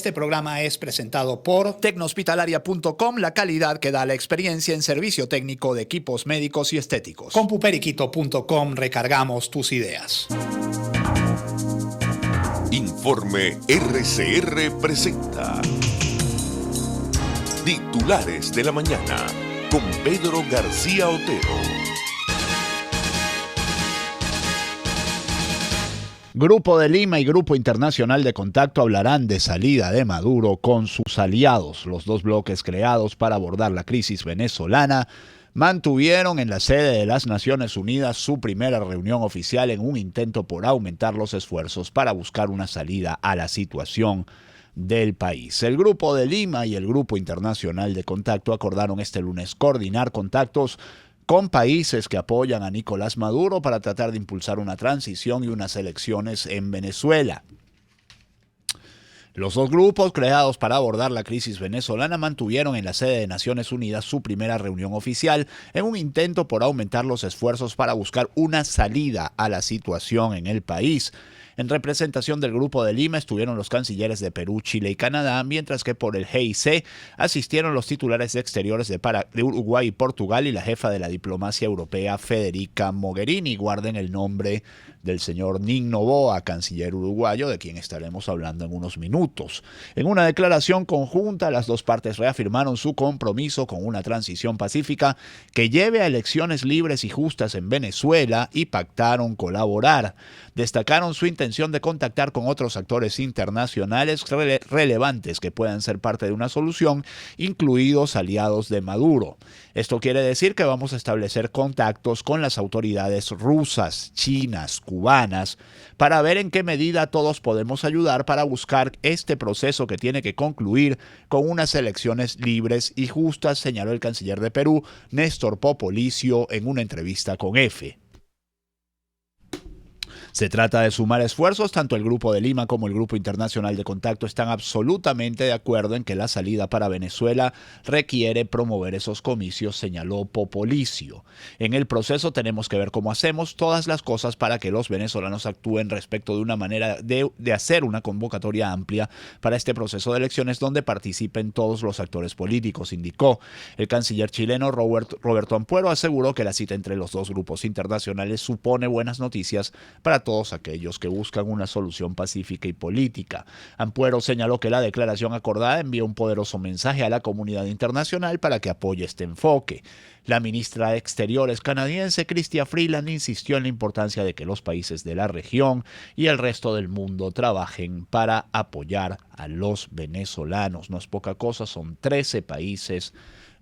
Este programa es presentado por Tecnohospitalaria.com, la calidad que da la experiencia en servicio técnico de equipos médicos y estéticos. Compuperiquito.com, recargamos tus ideas. Informe RCR presenta Titulares de la Mañana con Pedro García Otero. Grupo de Lima y Grupo Internacional de Contacto hablarán de salida de Maduro con sus aliados. Los dos bloques creados para abordar la crisis venezolana mantuvieron en la sede de las Naciones Unidas su primera reunión oficial en un intento por aumentar los esfuerzos para buscar una salida a la situación del país. El Grupo de Lima y el Grupo Internacional de Contacto acordaron este lunes coordinar contactos con países que apoyan a Nicolás Maduro para tratar de impulsar una transición y unas elecciones en Venezuela. Los dos grupos creados para abordar la crisis venezolana mantuvieron en la sede de Naciones Unidas su primera reunión oficial en un intento por aumentar los esfuerzos para buscar una salida a la situación en el país. En representación del Grupo de Lima estuvieron los cancilleres de Perú, Chile y Canadá, mientras que por el GIC asistieron los titulares de Exteriores de Uruguay y Portugal y la jefa de la diplomacia europea, Federica Mogherini. Guarden el nombre del señor Nin Noboa, canciller uruguayo, de quien estaremos hablando en unos minutos. En una declaración conjunta, las dos partes reafirmaron su compromiso con una transición pacífica que lleve a elecciones libres y justas en Venezuela y pactaron colaborar. Destacaron su intención de contactar con otros actores internacionales relevantes que puedan ser parte de una solución, incluidos aliados de Maduro. Esto quiere decir que vamos a establecer contactos con las autoridades rusas, chinas, cubanas, para ver en qué medida todos podemos ayudar para buscar este proceso que tiene que concluir con unas elecciones libres y justas, señaló el canciller de Perú, Néstor Popolicio, en una entrevista con EFE. Se trata de sumar esfuerzos. Tanto el Grupo de Lima como el Grupo Internacional de Contacto están absolutamente de acuerdo en que la salida para Venezuela requiere promover esos comicios, señaló Popolicio. En el proceso tenemos que ver cómo hacemos todas las cosas para que los venezolanos actúen respecto de una manera de hacer una convocatoria amplia para este proceso de elecciones donde participen todos los actores políticos, indicó. El canciller chileno Roberto Ampuero aseguró que la cita entre los dos grupos internacionales supone buenas noticias para todos aquellos que buscan una solución pacífica y política. Ampuero señaló que la declaración acordada envía un poderoso mensaje a la comunidad internacional para que apoye este enfoque. La ministra de Exteriores canadiense, Chrystia Freeland, insistió en la importancia de que los países de la región y el resto del mundo trabajen para apoyar a los venezolanos. No es poca cosa, son 13 países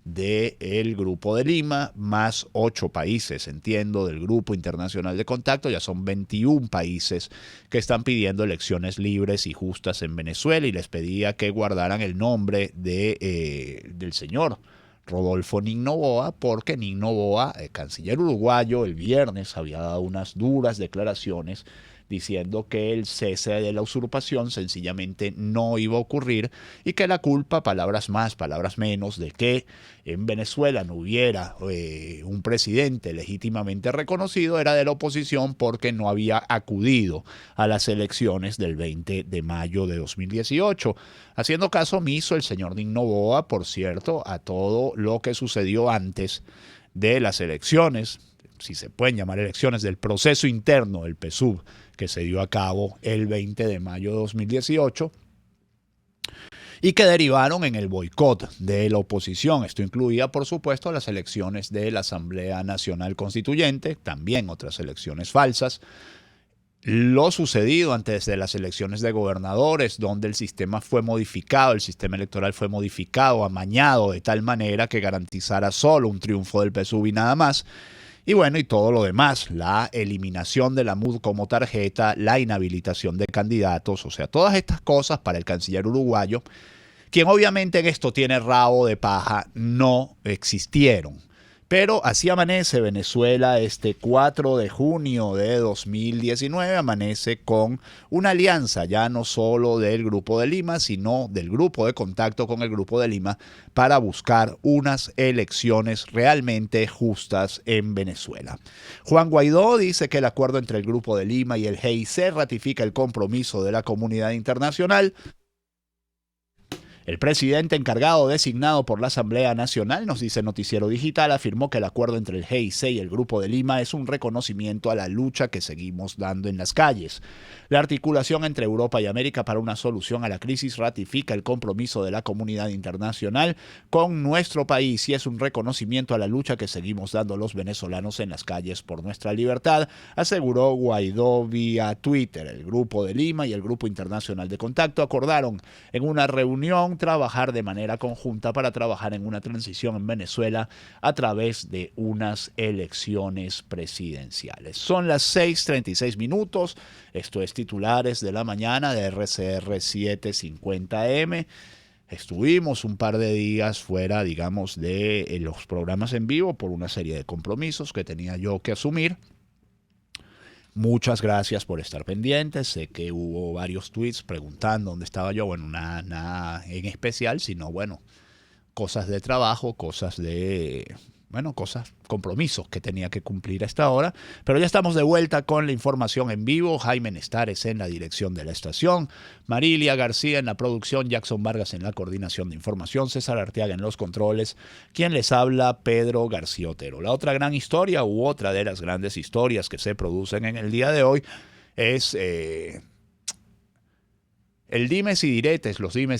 del Grupo de Lima, más 8 países, entiendo, del Grupo Internacional de Contacto. Ya son 21 países que están pidiendo elecciones libres y justas en Venezuela, y les pedía que guardaran el nombre del señor Rodolfo Nin Noboa, porque Nin Noboa, el canciller uruguayo, el viernes había dado unas duras declaraciones diciendo que el cese de la usurpación sencillamente no iba a ocurrir y que la culpa, palabras más, palabras menos, de que en Venezuela no hubiera un presidente legítimamente reconocido era de la oposición porque no había acudido a las elecciones del 20 de mayo de 2018. Haciendo caso omiso el señor Nin Noboa, por cierto, a todo lo que sucedió antes de las elecciones, si se pueden llamar elecciones, del proceso interno del PSUV que se dio a cabo el 20 de mayo de 2018 y que derivaron en el boicot de la oposición. Esto incluía, por supuesto, las elecciones de la Asamblea Nacional Constituyente, también otras elecciones falsas, lo sucedido antes de las elecciones de gobernadores, donde el sistema fue modificado, el sistema electoral fue modificado, amañado de tal manera que garantizara solo un triunfo del PSUV y nada más. Y bueno, y todo lo demás, la eliminación de la MUD como tarjeta, la inhabilitación de candidatos, o sea, todas estas cosas para el canciller uruguayo, quien obviamente en esto tiene rabo de paja, no existieron. Pero así amanece Venezuela este 4 de junio de 2019, amanece con una alianza ya no solo del Grupo de Lima, sino del Grupo de Contacto con el Grupo de Lima para buscar unas elecciones realmente justas en Venezuela. Juan Guaidó dice que el acuerdo entre el Grupo de Lima y el GIC ratifica el compromiso de la comunidad internacional El presidente encargado designado por la Asamblea Nacional, nos dice Noticiero Digital, afirmó que el acuerdo entre el GIC y el Grupo de Lima es un reconocimiento a la lucha que seguimos dando en las calles. La articulación entre Europa y América para una solución a la crisis ratifica el compromiso de la comunidad internacional con nuestro país y es un reconocimiento a la lucha que seguimos dando los venezolanos en las calles por nuestra libertad, aseguró Guaidó vía Twitter. El Grupo de Lima y el Grupo Internacional de Contacto acordaron en una reunión trabajar de manera conjunta para trabajar en una transición en Venezuela a través de unas elecciones presidenciales. Son las 6:36 minutos. Esto es Titulares de la Mañana de RCR 750M. Estuvimos un par de días fuera, digamos, de los programas en vivo por una serie de compromisos que tenía yo que asumir. Muchas gracias por estar pendientes. Sé que hubo varios tweets preguntando dónde estaba yo. Bueno, nada en especial, sino, bueno, cosas de trabajo, compromisos que tenía que cumplir a esta hora. Pero ya estamos de vuelta con la información en vivo. Jaime Nestares en la dirección de la estación, Marilia García en la producción, Jackson Vargas en la coordinación de información, César Arteaga en los controles, quien les habla, Pedro García Otero. La otra gran historia u otra de las grandes historias que se producen en el día de hoy es los dimes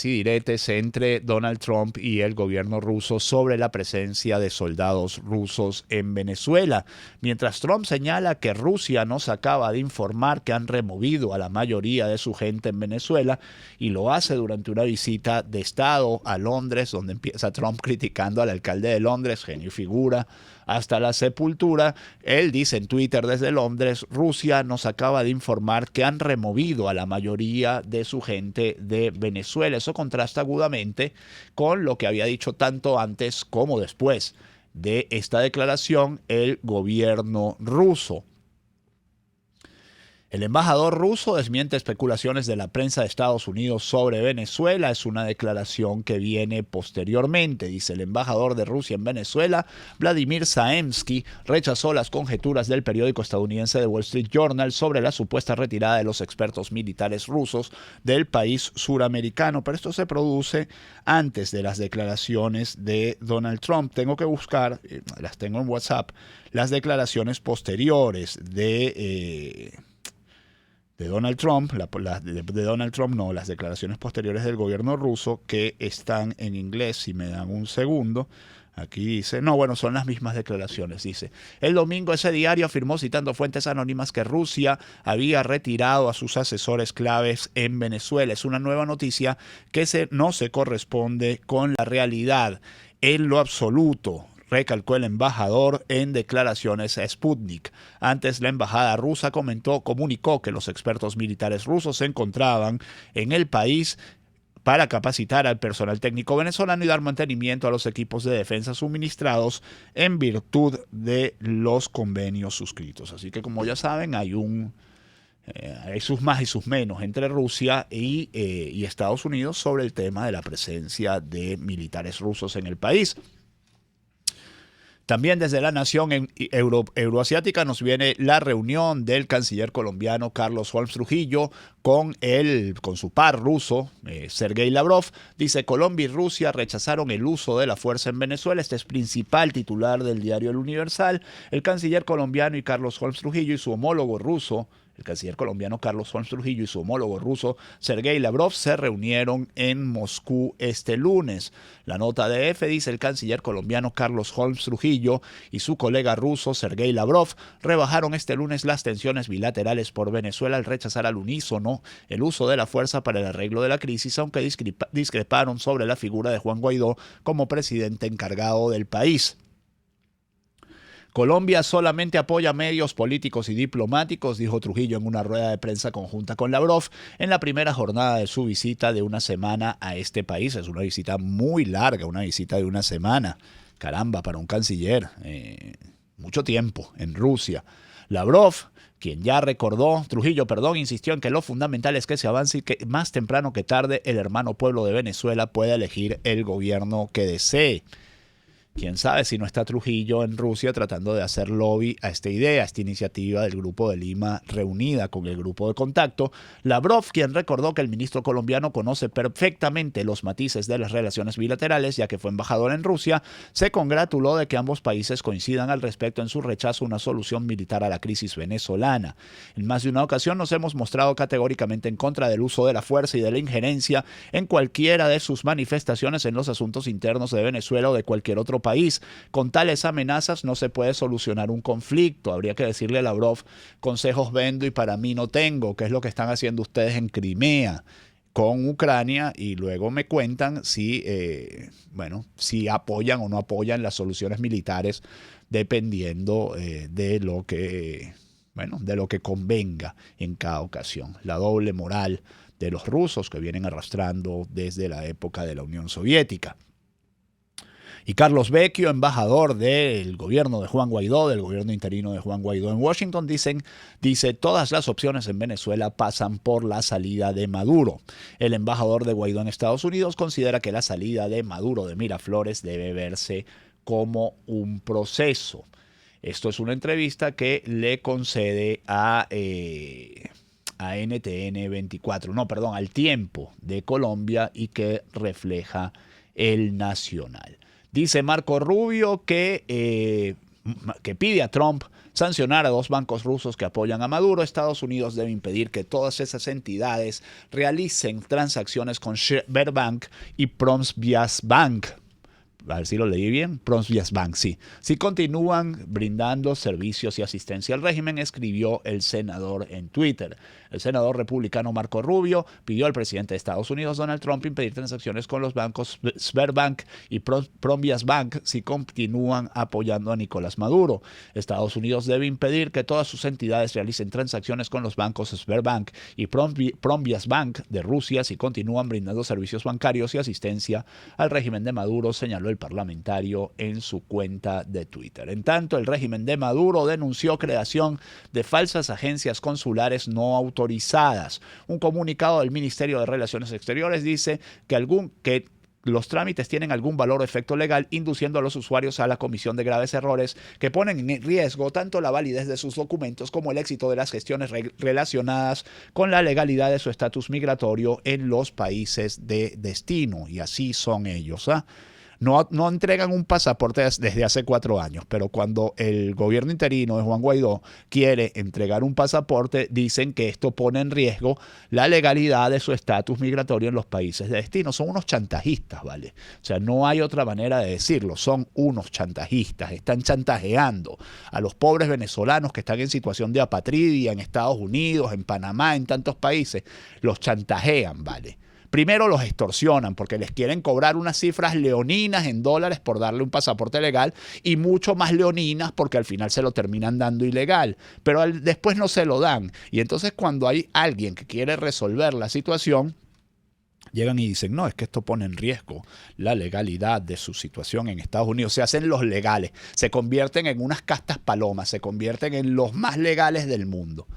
y diretes entre Donald Trump y el gobierno ruso sobre la presencia de soldados rusos en Venezuela. Mientras Trump señala que Rusia nos acaba de informar que han removido a la mayoría de su gente en Venezuela y lo hace durante una visita de Estado a Londres, donde empieza Trump criticando al alcalde de Londres, genio y figura, hasta la sepultura. Él dice en Twitter desde Londres: Rusia nos acaba de informar que han removido a la mayoría de su gente de Venezuela. Eso contrasta agudamente con lo que había dicho tanto antes como después de esta declaración el gobierno ruso. El embajador ruso desmiente especulaciones de la prensa de Estados Unidos sobre Venezuela. Es una declaración que viene posteriormente. Dice: el embajador de Rusia en Venezuela, Vladimir Zaemsky, rechazó las conjeturas del periódico estadounidense The Wall Street Journal sobre la supuesta retirada de los expertos militares rusos del país suramericano. Pero esto se produce antes de las declaraciones de Donald Trump. Tengo que buscar, las tengo en WhatsApp, las declaraciones posteriores de Donald Trump, las declaraciones posteriores del gobierno ruso, que están en inglés. Si me dan un segundo, aquí dice, son las mismas declaraciones. Dice: el domingo ese diario afirmó, citando fuentes anónimas, que Rusia había retirado a sus asesores claves en Venezuela. Es una nueva noticia que no se corresponde con la realidad en lo absoluto, recalcó el embajador en declaraciones a Sputnik. Antes, la embajada rusa comunicó que los expertos militares rusos se encontraban en el país para capacitar al personal técnico venezolano y dar mantenimiento a los equipos de defensa suministrados en virtud de los convenios suscritos. Así que, como ya saben, hay sus más y sus menos entre Rusia y Estados Unidos sobre el tema de la presencia de militares rusos en el país. También desde la nación euroasiática nos viene la reunión del canciller colombiano Carlos Holmes Trujillo con su par ruso, Sergei Lavrov. Dice: Colombia y Rusia rechazaron el uso de la fuerza en Venezuela. Este es principal titular del diario El Universal. El canciller colombiano Carlos Holmes Trujillo y su homólogo ruso, Sergei Lavrov, se reunieron en Moscú este lunes. La nota de EFE dice: el canciller colombiano Carlos Holmes Trujillo y su colega ruso Sergei Lavrov rebajaron este lunes las tensiones bilaterales por Venezuela al rechazar al unísono el uso de la fuerza para el arreglo de la crisis, aunque discreparon sobre la figura de Juan Guaidó como presidente encargado del país. Colombia solamente apoya medios políticos y diplomáticos, dijo Trujillo en una rueda de prensa conjunta con Lavrov en la primera jornada de su visita de una semana a este país. Es una visita muy larga, una visita de una semana. Caramba, para un canciller, mucho tiempo en Rusia. Lavrov, Trujillo, insistió en que lo fundamental es que se avance y que más temprano que tarde el hermano pueblo de Venezuela pueda elegir el gobierno que desee. Quién sabe si no está Trujillo en Rusia tratando de hacer lobby a esta idea, a esta iniciativa del Grupo de Lima reunida con el Grupo de Contacto. Lavrov, quien recordó que el ministro colombiano conoce perfectamente los matices de las relaciones bilaterales, ya que fue embajador en Rusia, se congratuló de que ambos países coincidan al respecto en su rechazo a una solución militar a la crisis venezolana. En más de una ocasión nos hemos mostrado categóricamente en contra del uso de la fuerza y de la injerencia en cualquiera de sus manifestaciones en los asuntos internos de Venezuela o de cualquier otro país. Con tales amenazas no se puede solucionar un conflicto. Habría que decirle a Lavrov, consejos vendo y para mí no tengo, que es lo que están haciendo ustedes en Crimea con Ucrania, y luego me cuentan si apoyan o no apoyan las soluciones militares dependiendo de lo que convenga en cada ocasión. La doble moral de los rusos que vienen arrastrando desde la época de la Unión Soviética. Y Carlos Vecchio, embajador del gobierno de Juan Guaidó, del gobierno interino de Juan Guaidó en Washington, dice todas las opciones en Venezuela pasan por la salida de Maduro. El embajador de Guaidó en Estados Unidos considera que la salida de Maduro de Miraflores debe verse como un proceso. Esto es una entrevista que le concede a NTN 24, al Tiempo de Colombia, y que refleja El Nacional. Dice Marco Rubio que pide a Trump sancionar a 2 bancos rusos que apoyan a Maduro. Estados Unidos debe impedir que todas esas entidades realicen transacciones con Sberbank y Provsbyasbank. A ver si lo leí bien, Provsbyasbank, sí. Si continúan brindando servicios y asistencia al régimen, escribió el senador en Twitter. El senador republicano Marco Rubio pidió al presidente de Estados Unidos, Donald Trump, impedir transacciones con los bancos Sberbank y Provsbyasbank si continúan apoyando a Nicolás Maduro. Estados Unidos debe impedir que todas sus entidades realicen transacciones con los bancos Sberbank y Provsbyasbank de Rusia si continúan brindando servicios bancarios y asistencia al régimen de Maduro, señaló el parlamentario en su cuenta de Twitter. En tanto, el régimen de Maduro denunció creación de falsas agencias consulares no autorizadas. Un comunicado del Ministerio de Relaciones Exteriores dice que los trámites tienen algún valor o efecto legal, induciendo a los usuarios a la comisión de graves errores que ponen en riesgo tanto la validez de sus documentos como el éxito de las gestiones relacionadas con la legalidad de su estatus migratorio en los países de destino. Y así son ellos, No entregan un pasaporte desde hace 4 años, pero cuando el gobierno interino de Juan Guaidó quiere entregar un pasaporte, dicen que esto pone en riesgo la legalidad de su estatus migratorio en los países de destino. Son unos chantajistas, ¿vale? O sea, no hay otra manera de decirlo. Son unos chantajistas. Están chantajeando a los pobres venezolanos que están en situación de apatridia en Estados Unidos, en Panamá, en tantos países. Los chantajean, ¿vale? Primero los extorsionan porque les quieren cobrar unas cifras leoninas en dólares por darle un pasaporte legal y mucho más leoninas porque al final se lo terminan dando ilegal, pero después no se lo dan. Y entonces cuando hay alguien que quiere resolver la situación, llegan y dicen, no, es que esto pone en riesgo la legalidad de su situación en Estados Unidos. Se hacen los legales, se convierten en unas castas palomas, se convierten en los más legales del mundo.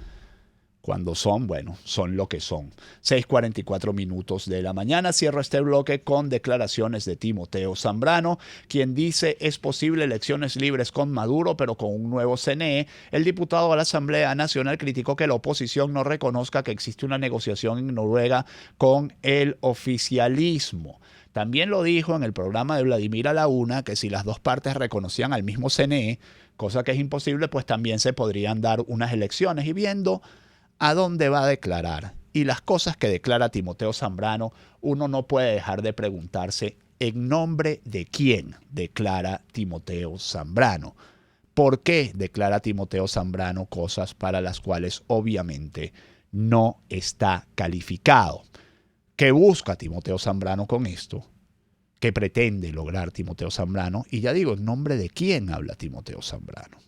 Cuando son lo que son. 6:44 minutos de la mañana. Cierro este bloque con declaraciones de Timoteo Zambrano, quien dice es posible elecciones libres con Maduro, pero con un nuevo CNE. El diputado a la Asamblea Nacional criticó que la oposición no reconozca que existe una negociación en Noruega con el oficialismo. También lo dijo en el programa de Vladimir a la Una, que si las dos partes reconocían al mismo CNE, cosa que es imposible, pues también se podrían dar unas elecciones. Y viendo a dónde va a declarar y las cosas que declara Timoteo Zambrano, uno no puede dejar de preguntarse en nombre de quién declara Timoteo Zambrano. ¿Por qué declara Timoteo Zambrano cosas para las cuales obviamente no está calificado? ¿Qué busca Timoteo Zambrano con esto? ¿Qué pretende lograr Timoteo Zambrano? Y ya digo, ¿en nombre de quién habla Timoteo Zambrano?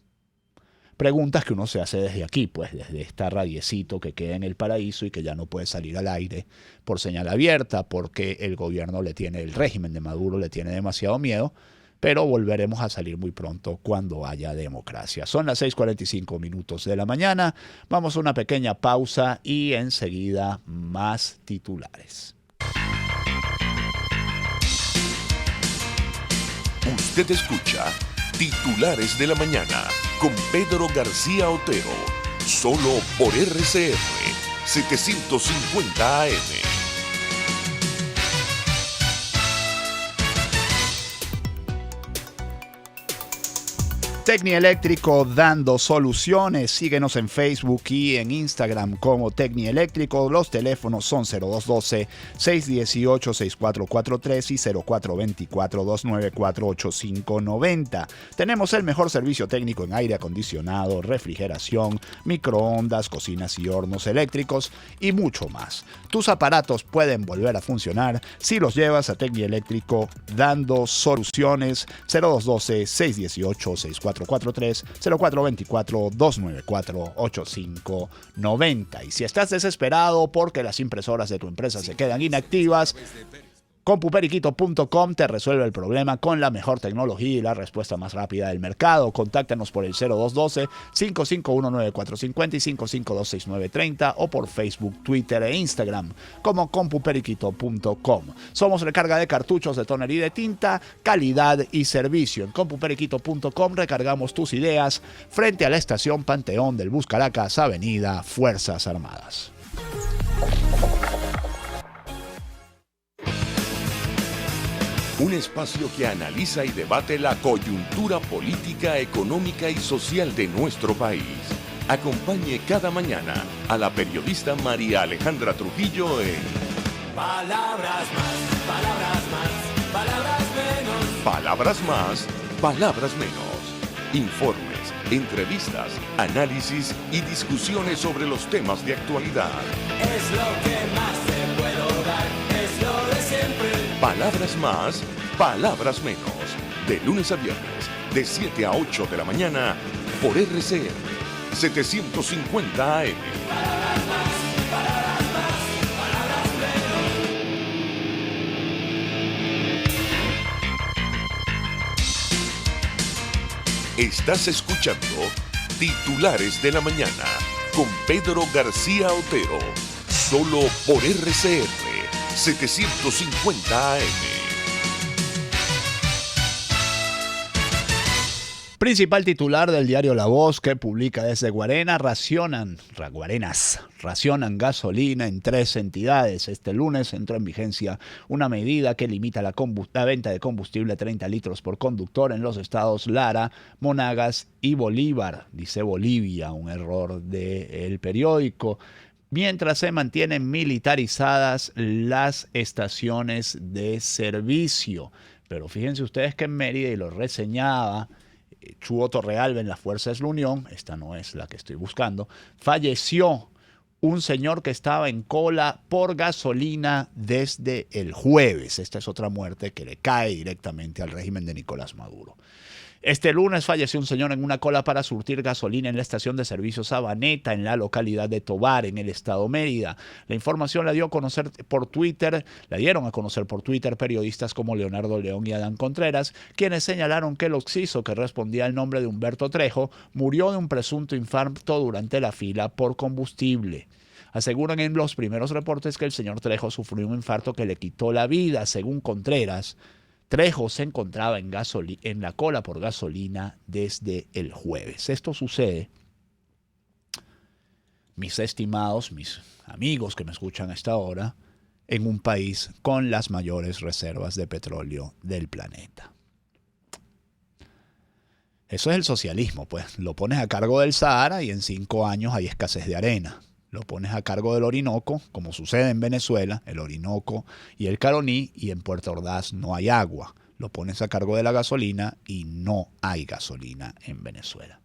Preguntas que uno se hace desde aquí, pues desde esta radiecito que queda en el paraíso y que ya no puede salir al aire por señal abierta porque el régimen de Maduro le tiene demasiado miedo, pero volveremos a salir muy pronto cuando haya democracia. Son las 6:45 minutos de la mañana, vamos a una pequeña pausa y enseguida más titulares. Usted escucha Titulares de la Mañana con Pedro García Otero, solo por RCR 750 AM. Tecnieléctrico dando soluciones. Síguenos en Facebook y en Instagram como Tecnieléctrico. Los teléfonos son 0212-618-6443 y 0424-294-8590. Tenemos el mejor servicio técnico en aire acondicionado, refrigeración, microondas, cocinas y hornos eléctricos y mucho más. Tus aparatos pueden volver a funcionar si los llevas a Tecnieléctrico dando soluciones. 0212-618-6443, 0424-294-8590. Y si estás desesperado porque las impresoras de tu empresa se quedan inactivas, CompuPeriquito.com te resuelve el problema con la mejor tecnología y la respuesta más rápida del mercado. Contáctanos por el 0212-551-9450 y 552-6930 o por Facebook, Twitter e Instagram como CompuPeriquito.com. Somos recarga de cartuchos de tóner y de tinta, calidad y servicio. En CompuPeriquito.com recargamos tus ideas frente a la estación Panteón del Bus Caracas, Avenida Fuerzas Armadas. Un espacio que analiza y debate la coyuntura política, económica y social de nuestro país. Acompañe cada mañana a la periodista María Alejandra Trujillo en Palabras más, palabras más, palabras menos. Palabras más, palabras menos. Informes, entrevistas, análisis y discusiones sobre los temas de actualidad. Es lo que más te puedo dar, es lo de siempre. Palabras más, palabras menos. De lunes a viernes, de 7 a 8 de la mañana, por RCR 750 AM. Palabras más, palabras más, palabras menos. Estás escuchando Titulares de la Mañana con Pedro García Otero, solo por RCR 750 AM. Principal titular del diario La Voz, que publica desde Guarena, racionan gasolina en 3 entidades. Este lunes entró en vigencia una medida que limita la venta de combustible a 30 litros por conductor en los estados Lara, Monagas y Bolívar. Dice Bolivia, un error del periódico. Mientras se mantienen militarizadas las estaciones de servicio. Pero fíjense ustedes que en Mérida, y lo reseñaba Chuo Torrealba en La Fuerza es la Unión, esta no es la que estoy buscando, falleció un señor que estaba en cola por gasolina desde el jueves. Esta es otra muerte que le cae directamente al régimen de Nicolás Maduro. Este lunes falleció un señor en una cola para surtir gasolina en la estación de servicio Sabaneta, en la localidad de Tobar, en el estado Mérida. La información la dieron a conocer por Twitter periodistas como Leonardo León y Adán Contreras, quienes señalaron que el occiso, que respondía al nombre de Humberto Trejo, murió de un presunto infarto durante la fila por combustible. Aseguran en los primeros reportes que el señor Trejo sufrió un infarto que le quitó la vida. Según Contreras, Trejo se encontraba en la cola por gasolina desde el jueves. Esto sucede, mis estimados, mis amigos que me escuchan a esta hora, en un país con las mayores reservas de petróleo del planeta. Eso es el socialismo, pues. Lo pones a cargo del Sahara y en 5 años hay escasez de arena. Lo pones a cargo del Orinoco, como sucede en Venezuela, el Orinoco y el Caroní, y en Puerto Ordaz no hay agua. Lo pones a cargo de la gasolina y no hay gasolina en Venezuela.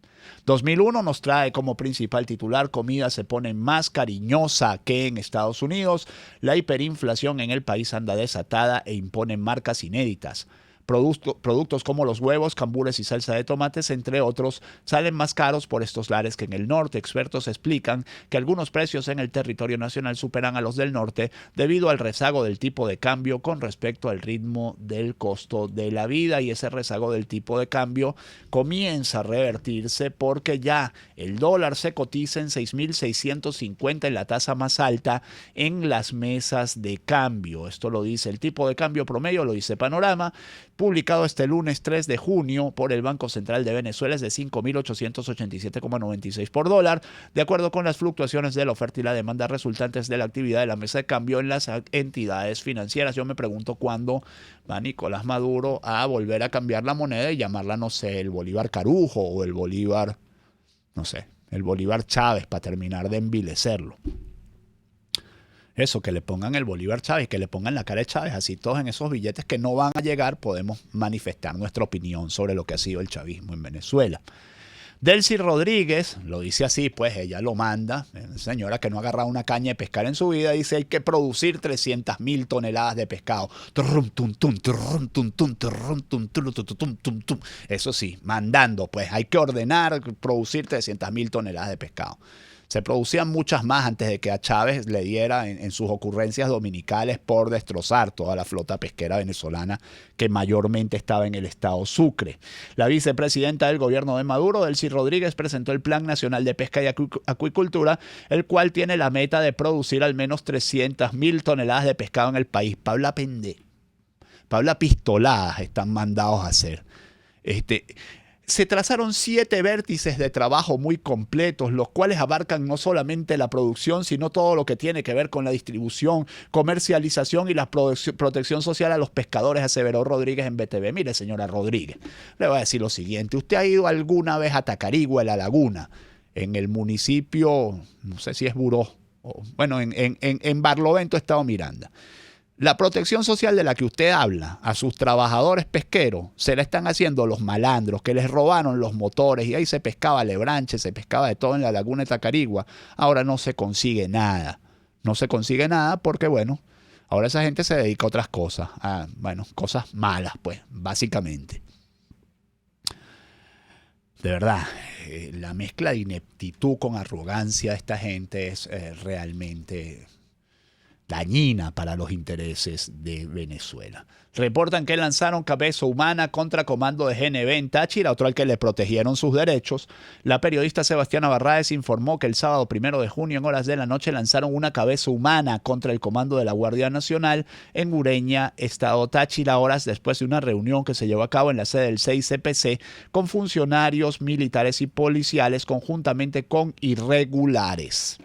2001 nos trae como principal titular: comida se pone más cariñosa que en Estados Unidos. La hiperinflación en el país anda desatada e impone marcas inéditas. Productos como los huevos, cambures y salsa de tomates, entre otros, salen más caros por estos lares que en el norte. Expertos explican que algunos precios en el territorio nacional superan a los del norte debido al rezago del tipo de cambio con respecto al ritmo del costo de la vida, y ese rezago del tipo de cambio comienza a revertirse porque ya el dólar se cotiza en 6.650 en la tasa más alta en las mesas de cambio. Esto lo dice el tipo de cambio promedio, lo dice Panorama. publicado este lunes 3 de junio por el Banco Central de Venezuela, es de 5.887,96 por dólar, de acuerdo con las fluctuaciones de la oferta y la demanda resultantes de la actividad de la mesa de cambio en las entidades financieras. Yo me pregunto cuándo va Nicolás Maduro a volver a cambiar la moneda y llamarla, no sé, el Bolívar Carujo o el Bolívar, no sé, el Bolívar Chávez, para terminar de envilecerlo. Eso, que le pongan el Bolívar Chávez, que le pongan la cara de Chávez, así todos en esos billetes que no van a llegar podemos manifestar nuestra opinión sobre lo que ha sido el chavismo en Venezuela. Delcy Rodríguez lo dice así, pues ella lo manda, señora que no ha agarrado una caña de pescar en su vida, dice hay que producir 300.000 toneladas de pescado. Eso sí, mandando, pues hay que ordenar producir 300.000 toneladas de pescado. Se producían muchas más antes de que a Chávez le diera en sus ocurrencias dominicales por destrozar toda la flota pesquera venezolana que mayormente estaba en el estado Sucre. La vicepresidenta del gobierno de Maduro, Delcy Rodríguez, presentó el Plan Nacional de Pesca y Acuicultura, el cual tiene la meta de producir al menos 300.000 toneladas de pescado en el país. Pabla pistoladas están mandados a hacer. Se trazaron 7 vértices de trabajo muy completos, los cuales abarcan no solamente la producción, sino todo lo que tiene que ver con la distribución, comercialización y la protección social a los pescadores, aseveró Rodríguez en BTV. Mire, señora Rodríguez, le voy a decir lo siguiente. ¿Usted ha ido alguna vez a Tacarigua, en La Laguna, en el municipio, no sé si es Buró, bueno, en Barlovento, Estado Miranda? La protección social de la que usted habla a sus trabajadores pesqueros se la están haciendo los malandros que les robaron los motores y ahí se pescaba lebranche, se pescaba de todo en la laguna de Tacarigua. Ahora no se consigue nada. No se consigue nada porque, bueno, ahora esa gente se dedica a otras cosas. Cosas malas, pues, básicamente. De verdad, la mezcla de ineptitud con arrogancia de esta gente es realmente dañina para los intereses de Venezuela. Reportan que lanzaron cabeza humana contra comando de GNB en Táchira, otro al que le protegieron sus derechos. La periodista Sebastiana Barraez informó que el sábado 1 de junio en horas de la noche lanzaron una cabeza humana contra el comando de la Guardia Nacional en Ureña, estado Táchira, horas después de una reunión que se llevó a cabo en la sede del 6CPC con funcionarios militares y policiales conjuntamente con irregulares.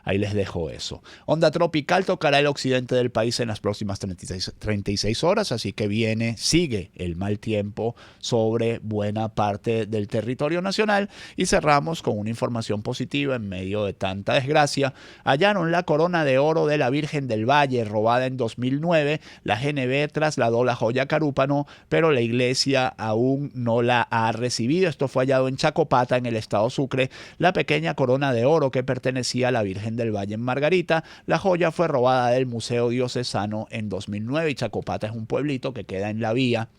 Ahí les dejo eso. Onda tropical tocará el occidente del país en las próximas 36 horas, así que sigue el mal tiempo sobre buena parte del territorio nacional. Y cerramos con una información positiva en medio de tanta desgracia. Hallaron la corona de oro de la Virgen del Valle, robada en 2009. La GNB trasladó la joya Carúpano, pero la iglesia aún no la ha recibido. Esto fue hallado en Chacopata, en el estado Sucre. La pequeña corona de oro que pertenecía a la Virgen del Valle en Margarita. La joya fue robada del Museo Diocesano en 2009 y Chacopata es un pueblito que queda en la vía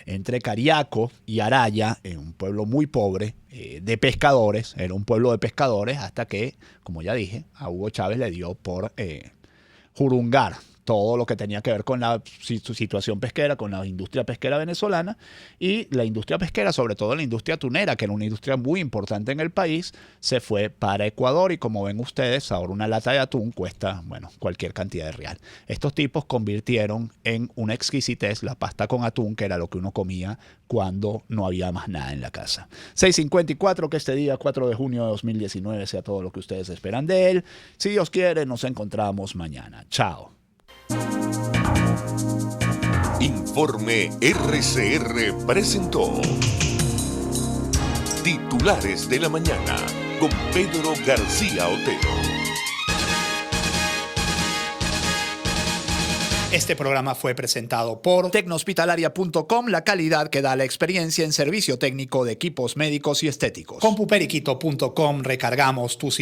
entre Cariaco y Araya, en un pueblo muy pobre de pescadores. Era un pueblo de pescadores hasta que, como ya dije, a Hugo Chávez le dio por jurungar todo lo que tenía que ver con su situación pesquera, con la industria pesquera venezolana y la industria pesquera, sobre todo la industria tunera, que era una industria muy importante en el país, se fue para Ecuador y como ven ustedes, ahora una lata de atún cuesta, cualquier cantidad de real. Estos tipos convirtieron en una exquisitez la pasta con atún, que era lo que uno comía cuando no había más nada en la casa. 6:54, que este día 4 de junio de 2019 sea todo lo que ustedes esperan de él. Si Dios quiere, nos encontramos mañana. Chao. Informe RCR presentó Titulares de la Mañana con Pedro García Otero. Este programa fue presentado por Tecnohospitalaria.com, la calidad que da la experiencia en servicio técnico de equipos médicos y estéticos. Compuperiquito.com, recargamos tus ideas.